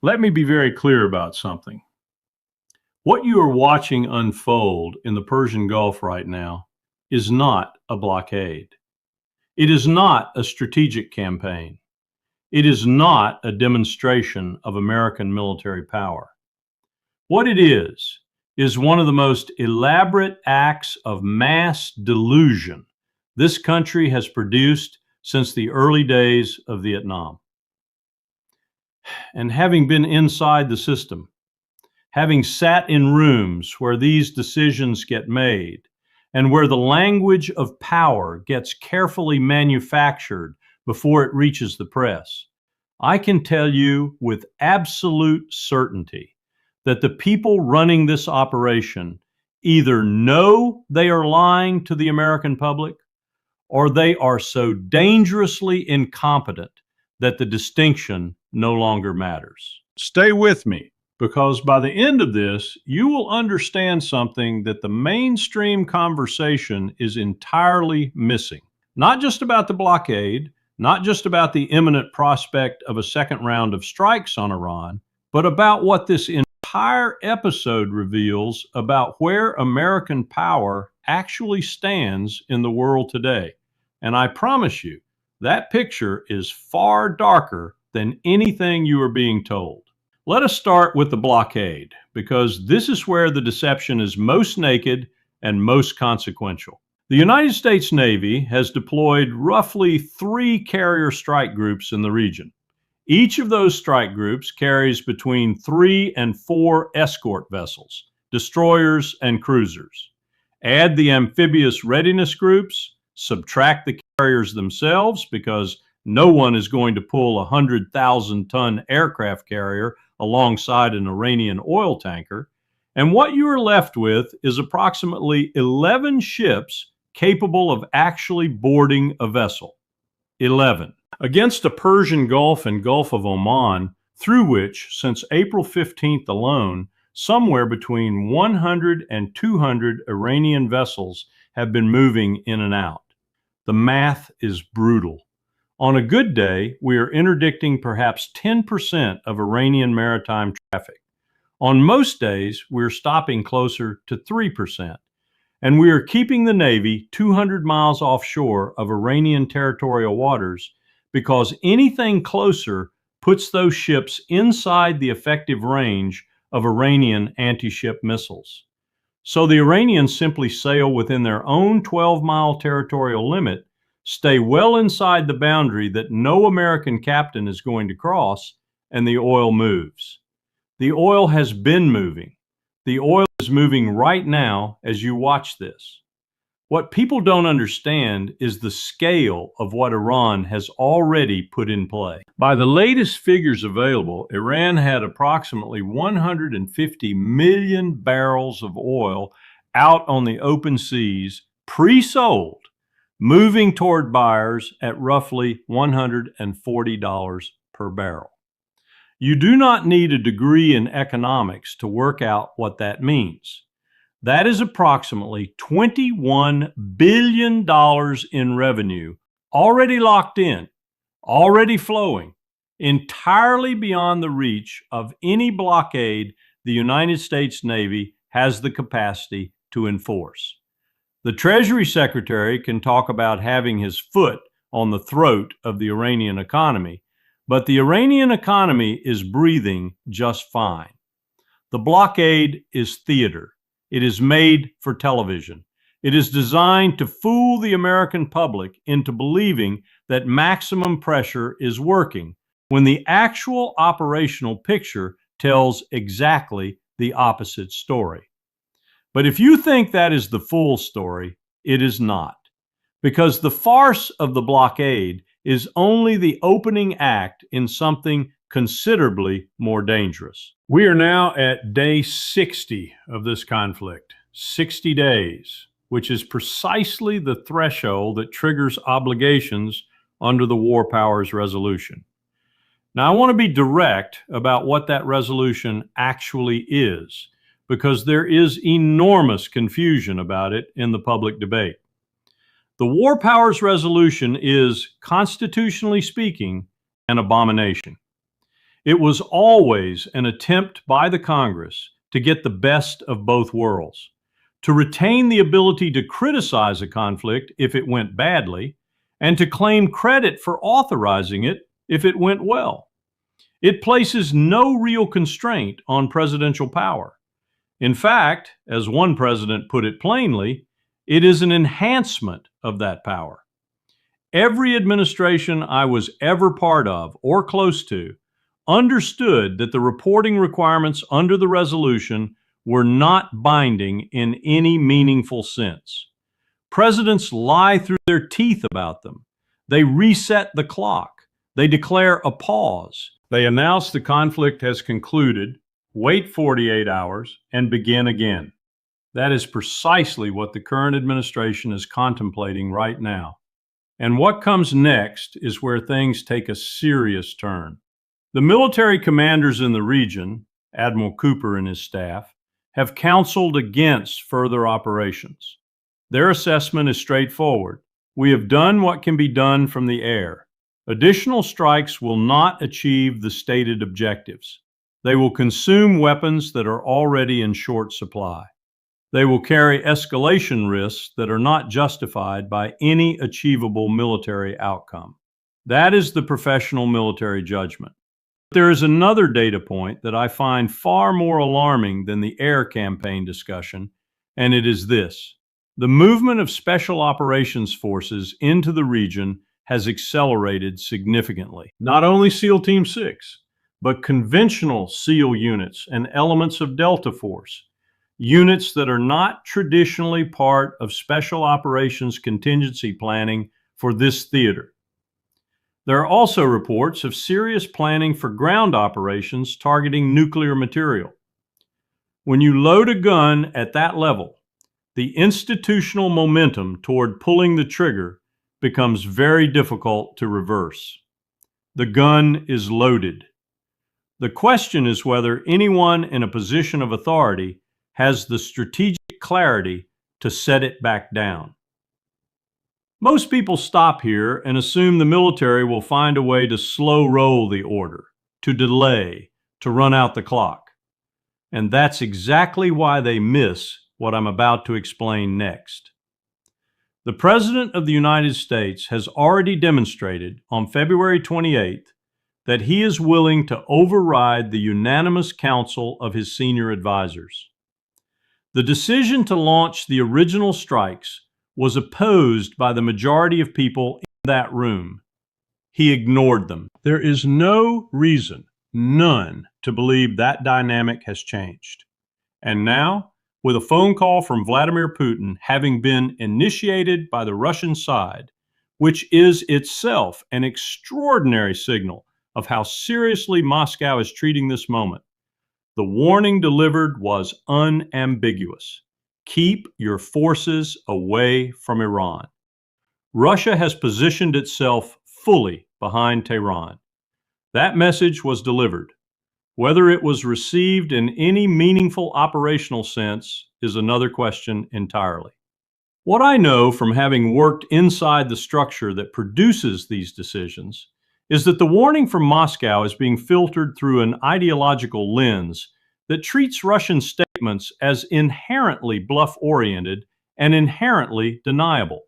Let me be very clear about something. What you are watching unfold in the Persian Gulf right now is not a blockade. It is not a strategic campaign. It is not a demonstration of American military power. What it is one of the most elaborate acts of mass delusion this country has produced since the early days of Vietnam. And having been inside the system, having sat in rooms where these decisions get made and where the language of power gets carefully manufactured before it reaches the press, I can tell you with absolute certainty that the people running this operation either know they are lying to the American public or they are so dangerously incompetent that the distinction no longer matters. Stay with me, because by the end of this, you will understand something that the mainstream conversation is entirely missing. Not just about the blockade, not just about the imminent prospect of a second round of strikes on Iran, but about what this entire episode reveals about where American power actually stands in the world today. And I promise you, that picture is far darker than anything you are being told. Let us start with the blockade, because this is where the deception is most naked and most consequential. The United States Navy has deployed roughly 3 carrier strike groups in the region. Each of those strike groups carries between 3 and 4 escort vessels, destroyers and cruisers. Add the amphibious readiness groups, subtract the carriers themselves, because no one is going to pull a 100,000-ton aircraft carrier alongside an Iranian oil tanker, and what you are left with is approximately 11 ships capable of actually boarding a vessel. 11. Against the Persian Gulf and Gulf of Oman, through which, since April 15th alone, somewhere between 100 and 200 Iranian vessels have been moving in and out. The math is brutal. On a good day, we are interdicting perhaps 10% of Iranian maritime traffic. On most days, we're stopping closer to 3%. And we are keeping the Navy 200 miles offshore of Iranian territorial waters because anything closer puts those ships inside the effective range of Iranian anti-ship missiles. So the Iranians simply sail within their own 12-mile territorial limit, stay well inside the boundary that no American captain is going to cross, and the oil moves. The oil has been moving. The oil is moving right now as you watch this. What people don't understand is the scale of what Iran has already put in play. By the latest figures available, Iran had approximately 150 million barrels of oil out on the open seas, pre-sold, moving toward buyers at roughly $140 per barrel. You do not need a degree in economics to work out what that means. That is approximately $21 billion in revenue already locked in, already flowing, entirely beyond the reach of any blockade the United States Navy has the capacity to enforce. The Treasury Secretary can talk about having his foot on the throat of the Iranian economy, but the Iranian economy is breathing just fine. The blockade is theater. It is made for television. It is designed to fool the American public into believing that maximum pressure is working, when the actual operational picture tells exactly the opposite story. But if you think that is the full story, it is not, because the farce of the blockade is only the opening act in something considerably more dangerous. We are now at day 60 of this conflict, 60 days, which is precisely the threshold that triggers obligations under the War Powers Resolution. Now, I want to be direct about what that resolution actually is, because there is enormous confusion about it in the public debate. The War Powers Resolution is, constitutionally speaking, an abomination. It was always an attempt by the Congress to get the best of both worlds, to retain the ability to criticize a conflict if it went badly, and to claim credit for authorizing it if it went well. It places no real constraint on presidential power. In fact, as one president put it plainly, it is an enhancement of that power. Every administration I was ever part of or close to understood that the reporting requirements under the resolution were not binding in any meaningful sense. Presidents lie through their teeth about them. They reset the clock. They declare a pause. They announce the conflict has concluded, wait 48 hours, and begin again. That is precisely what the current administration is contemplating right now. And what comes next is where things take a serious turn. The military commanders in the region, Admiral Cooper and his staff, have counseled against further operations. Their assessment is straightforward. We have done what can be done from the air. Additional strikes will not achieve the stated objectives. They will consume weapons that are already in short supply. They will carry escalation risks that are not justified by any achievable military outcome. That is the professional military judgment. There is another data point that I find far more alarming than the air campaign discussion, and it is this. The movement of special operations forces into the region has accelerated significantly. Not only SEAL Team 6, but conventional SEAL units and elements of Delta Force, units that are not traditionally part of special operations contingency planning for this theater. There are also reports of serious planning for ground operations targeting nuclear material. When you load a gun at that level, the institutional momentum toward pulling the trigger becomes very difficult to reverse. The gun is loaded. The question is whether anyone in a position of authority has the strategic clarity to set it back down. Most people stop here and assume the military will find a way to slow roll the order, to delay, to run out the clock. And that's exactly why they miss what I'm about to explain next. The President of the United States has already demonstrated on February 28th that he is willing to override the unanimous counsel of his senior advisors. The decision to launch the original strikes was opposed by the majority of people in that room. He ignored them. There is no reason, none, to believe that dynamic has changed. And now, with a phone call from Vladimir Putin having been initiated by the Russian side, which is itself an extraordinary signal of how seriously Moscow is treating this moment, the warning delivered was unambiguous. Keep your forces away from Iran. Russia has positioned itself fully behind Tehran. That message was delivered. Whether it was received in any meaningful operational sense is another question entirely. What I know from having worked inside the structure that produces these decisions is that the warning from Moscow is being filtered through an ideological lens that treats Russian statements as inherently bluff-oriented and inherently deniable.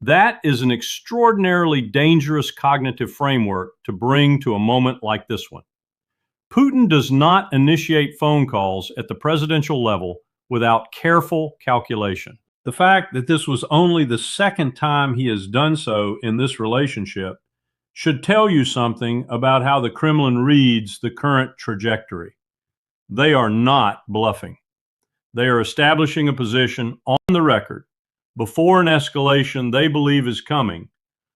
That is an extraordinarily dangerous cognitive framework to bring to a moment like this one. Putin does not initiate phone calls at the presidential level without careful calculation. The fact that this was only the second time he has done so in this relationship should tell you something about how the Kremlin reads the current trajectory. They are not bluffing. They are establishing a position on the record before an escalation they believe is coming,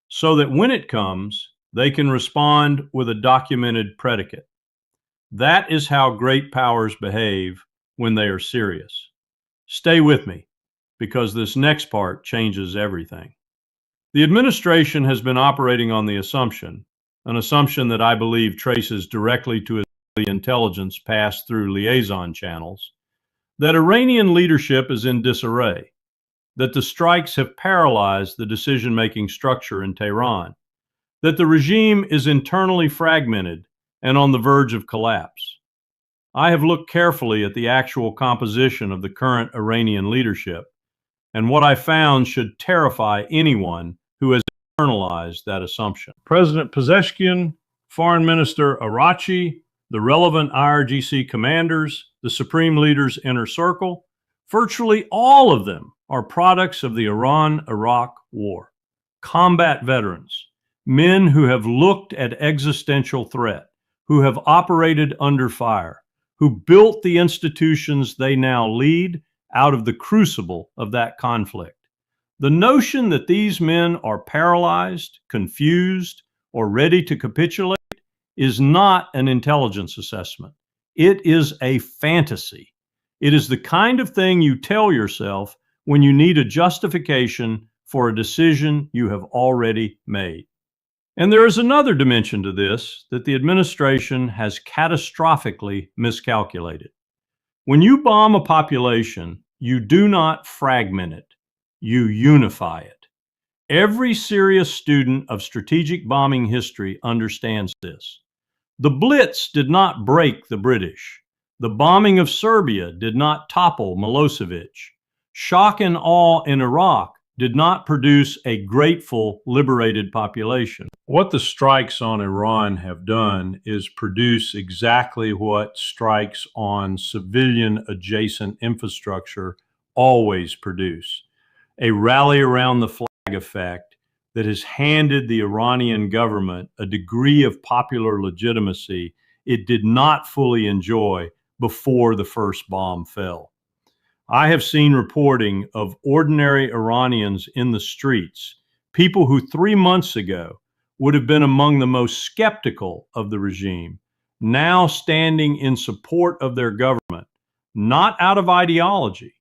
so that when it comes, they can respond with a documented predicate. That is how great powers behave when they are serious. Stay with me, because this next part changes everything. The administration has been operating on the assumption, an assumption that I believe traces directly to the intelligence passed through liaison channels, that Iranian leadership is in disarray, that the strikes have paralyzed the decision-making structure in Tehran, that the regime is internally fragmented, and on the verge of collapse. I have looked carefully at the actual composition of the current Iranian leadership, and what I found should terrify anyone who has internalized that assumption. President Pezeshkian, Foreign Minister Arachi, the relevant IRGC commanders, the supreme leaders' inner circle, virtually all of them are products of the Iran-Iraq war. Combat veterans, men who have looked at existential threat, who have operated under fire, who built the institutions they now lead out of the crucible of that conflict. The notion that these men are paralyzed, confused, or ready to capitulate is not an intelligence assessment. It is a fantasy. It is the kind of thing you tell yourself when you need a justification for a decision you have already made. And there is another dimension to this that the administration has catastrophically miscalculated. When you bomb a population, you do not fragment it, you unify it. Every serious student of strategic bombing history understands this. The Blitz did not break the British. The bombing of Serbia did not topple Milosevic. Shock and awe in Iraq did not produce a grateful, liberated population. What the strikes on Iran have done is produce exactly what strikes on civilian adjacent infrastructure always produce. A rally around the flag effect that has handed the Iranian government a degree of popular legitimacy it did not fully enjoy before the first bomb fell. I have seen reporting of ordinary Iranians in the streets, people who 3 months ago would have been among the most skeptical of the regime, now standing in support of their government, not out of ideology,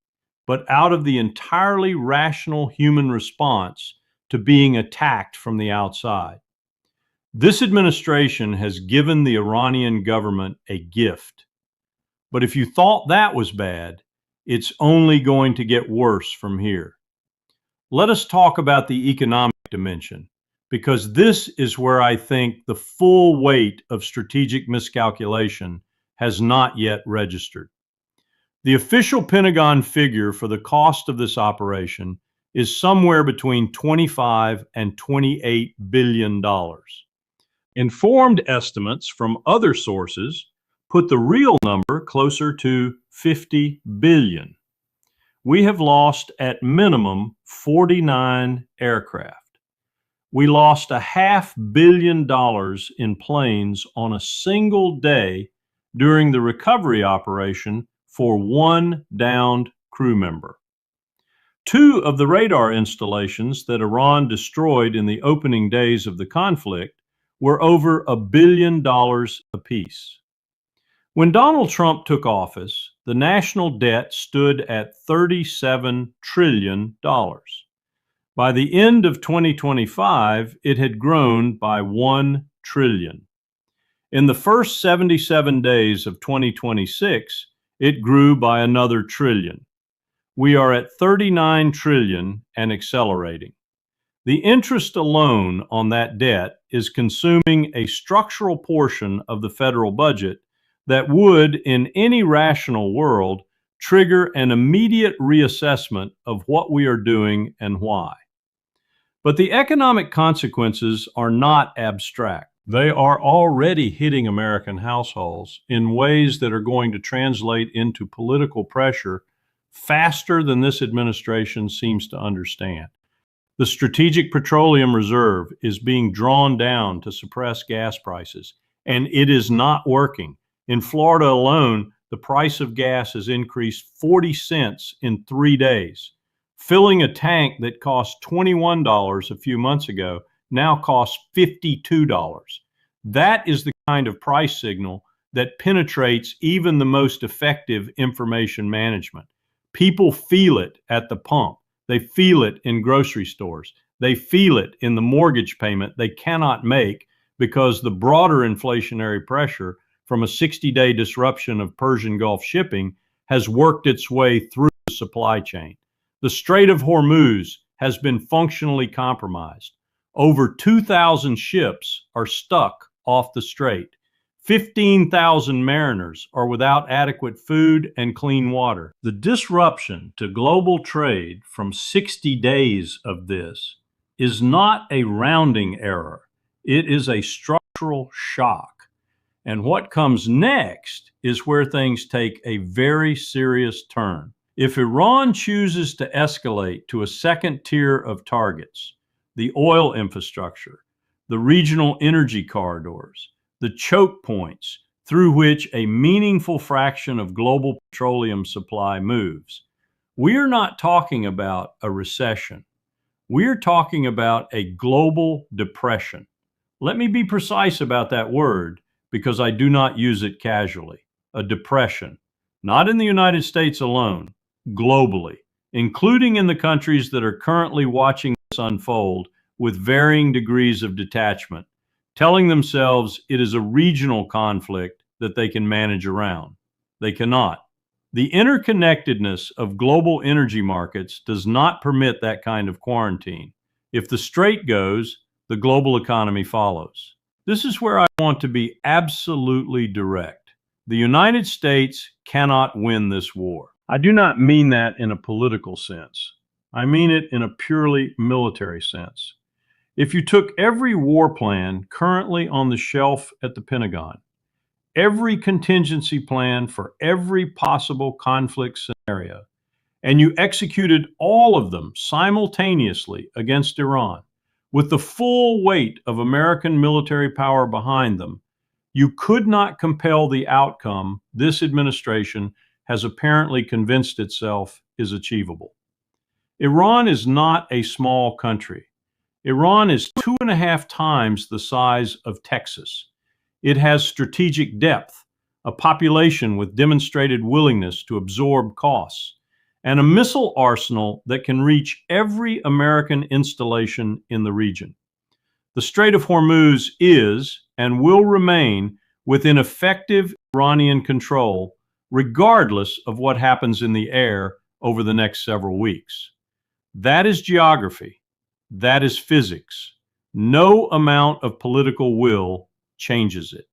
but out of the entirely rational human response to being attacked from the outside. This administration has given the Iranian government a gift. But if you thought that was bad, it's only going to get worse from here. Let us talk about the economic dimension, because this is where I think the full weight of strategic miscalculation has not yet registered. The official Pentagon figure for the cost of this operation is somewhere between $25 and $28 billion. Informed estimates from other sources put the real number closer to 50 billion. We have lost at minimum 49 aircraft. We lost $500 million in planes on a single day during the recovery operation for one downed crew member. 2 of the radar installations that Iran destroyed in the opening days of the conflict were over $1 billion apiece. When Donald Trump took office, the national debt stood at $37 trillion. By the end of 2025, it had grown by $1 trillion. In the first 77 days of 2026, it grew by another trillion. We are at $39 trillion and accelerating. The interest alone on that debt is consuming a structural portion of the federal budget that would, in any rational world, trigger an immediate reassessment of what we are doing and why. But the economic consequences are not abstract. They are already hitting American households in ways that are going to translate into political pressure faster than this administration seems to understand. The Strategic Petroleum Reserve is being drawn down to suppress gas prices, and it is not working. In Florida alone, the price of gas has increased 40 cents in 3 days. Filling a tank that cost $21 a few months ago now costs $52. That is the kind of price signal that penetrates even the most effective information management. People feel it at the pump. They feel it in grocery stores. They feel it in the mortgage payment they cannot make because the broader inflationary pressure from a 60-day disruption of Persian Gulf shipping has worked its way through the supply chain. The Strait of Hormuz has been functionally compromised. Over 2,000 ships are stuck off the strait. 15,000 mariners are without adequate food and clean water. The disruption to global trade from 60 days of this is not a rounding error. It is a structural shock. And what comes next is where things take a very serious turn. If Iran chooses to escalate to a second tier of targets, the oil infrastructure, the regional energy corridors, the choke points through which a meaningful fraction of global petroleum supply moves, we're not talking about a recession. We're talking about a global depression. Let me be precise about that word because I do not use it casually. A depression, not in the United States alone, globally, including in the countries that are currently watching this unfold with varying degrees of detachment, telling themselves it is a regional conflict that they can manage around. They cannot. The interconnectedness of global energy markets does not permit that kind of quarantine. If the strait goes, the global economy follows. This is where I want to be absolutely direct. The United States cannot win this war. I do not mean that in a political sense. I mean it in a purely military sense. If you took every war plan currently on the shelf at the Pentagon, every contingency plan for every possible conflict scenario, and you executed all of them simultaneously against Iran, with the full weight of American military power behind them, you could not compel the outcome this administration has apparently convinced itself is achievable. Iran is not a small country. Iran is 2.5 times the size of Texas. It has strategic depth, a population with demonstrated willingness to absorb costs, and a missile arsenal that can reach every American installation in the region. The Strait of Hormuz is and will remain within effective Iranian control, regardless of what happens in the air over the next several weeks. That is geography. That is physics. No amount of political will changes it.